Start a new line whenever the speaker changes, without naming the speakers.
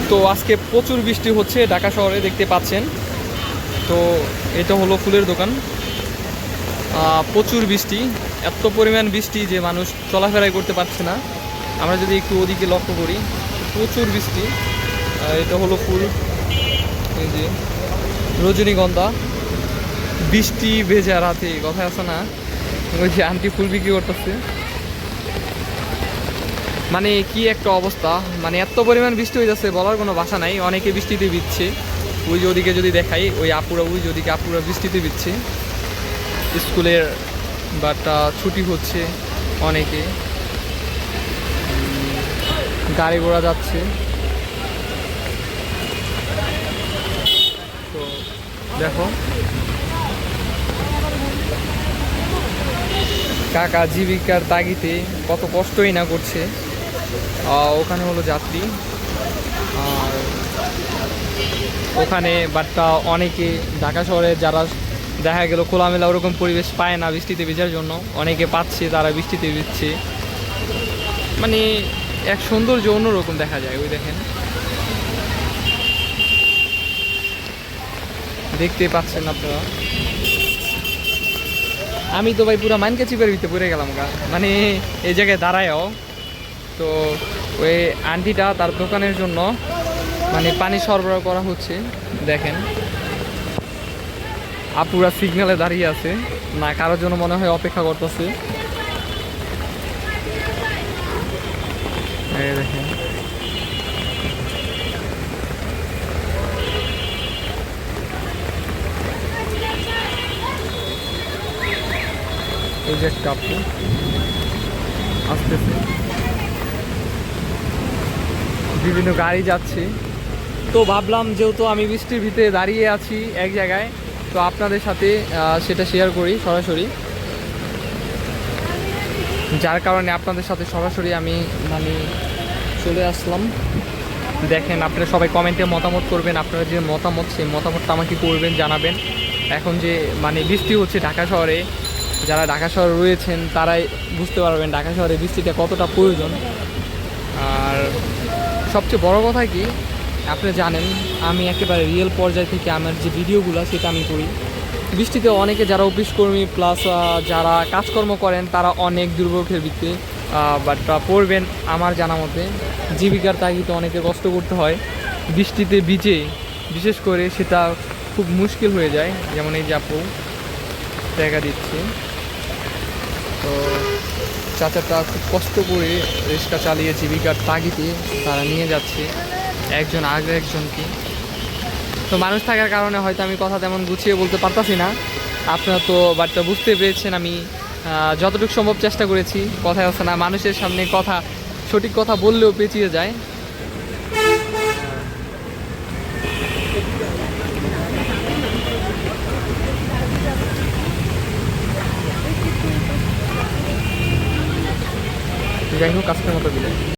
তো আজকে প্রচুর বৃষ্টি হচ্ছে ঢাকা শহরে, দেখতে পাচ্ছেন। তো এটা হলো ফুলের দোকান। প্রচুর বৃষ্টি, এত পরিমাণ বৃষ্টি যে মানুষ চলাফেরাই করতে পারছে না। আমরা যদি একটু ওদিকে লক্ষ্য করি, প্রচুর বৃষ্টি। এটা হলো ফুল, এই যে রজনীগন্ধা। বৃষ্টি ভেজা রাতে, কথা আছে না, ওই যে আন্টি ফুল বিক্রি করতেছে। মানে কি একটা অবস্থা, মানে এত পরিমাণ বৃষ্টি হয়ে যাচ্ছে বলার কোনো ভাষা নাই। অনেকে বৃষ্টিতে ভিজছে, ওই যে ওদিকে যদি দেখাই, ওই আপুরা, ওই যে ওদিকে আপুরা বৃষ্টিতে ভিজছে। স্কুলের বাটা ছুটি হচ্ছে, অনেকে গাড়ি ঘোড়া যাচ্ছে। তো দেখো কাকা জীবিকার তাগিদে কত কষ্টই না করছে। ওখানে হলো যাত্রী, আর ওখানে বাটটা অনেকে ঢাকা শহরে যারা দেখা গেল খোলামেলা ওরকম পরিবেশ পায় না বৃষ্টিতে ভেজার জন্য, অনেকে পাচ্ছে, তারা বৃষ্টিতে ভিজছে। মানে এক সৌন্দর্য অন্যরকম দেখা যায়। ওই দেখেন, দেখতে পাচ্ছেন আপনারা। আমি তো ভাই পুরো মাইনকা চিপের ভিতরে পড়ে গেলাম গা, মানে এই জায়গায় দাঁড়ায়ও। তো ওই আন্টিটা তার দোকানের জন্য মানে পানি সরবরাহ করা হচ্ছে। দেখেন আপুরা সিগন্যালে দাঁড়িয়ে আছে, না কারোর জন্য মনে হয় অপেক্ষা করতেছে। দেখেন এই যে একটা আপু আসতেছে, বিভিন্ন গাড়ি যাচ্ছে। তো ভাবলাম যেহেতু আমি বৃষ্টির ভিতরে দাঁড়িয়ে আছি এক জায়গায়, তো আপনাদের সাথে সেটা শেয়ার করি সরাসরি, যার কারণে আপনাদের সাথে সরাসরি আমি মানে চলে আসলাম। দেখেন আপনারা সবাই কমেন্টে মতামত করবেন, আপনারা যে মতামত, সেই মতামতটা আমাকে করবেন, জানাবেন। এখন যে মানে বৃষ্টি হচ্ছে ঢাকা শহরে, যারা ঢাকা শহরে রয়েছেন তারাই বুঝতে পারবেন ঢাকা শহরে বৃষ্টিটা কতটা প্রয়োজন। আর সবচেয়ে বড় কথা কি, আপনি জানেন আমি একেবারে রিয়েল পর্যায় থেকে আমার যে ভিডিওগুলো সেটা আমি করি। বৃষ্টিতে অনেকে যারা অফিস কর্মী প্লাস যারা কাজকর্ম করেন তারা অনেক দুর্ভোগের ভিত্তিতে বাট পড়বেন। আমার জানা মতে জীবিকার তাগিদে অনেকে কষ্ট করতে হয় বৃষ্টিতে ভিজে, বিশেষ করে সেটা খুব মুশকিল হয়ে যায়। যেমন এই যে আপু জায়গা দিচ্ছে, তো চাচাটা খুব কষ্ট করে রিক্সা চালিয়ে জীবিকার তাগিদে তারা নিয়ে যাচ্ছে একজন আগে একজনকে। তো মানুষ থাকার কারণে হয়তো আমি কথা তেমন গুছিয়ে বলতে পারতাছি না, আপনারা তো বাটটা বুঝতে পেরেছেন। আমি যতটুকু সম্ভব চেষ্টা করেছি। কথায় আছে না, মানুষের সামনে কথা, সঠিক কথা বললেও পেঁচিয়ে যায়। যাই হোক আজকের মতো বিদায়।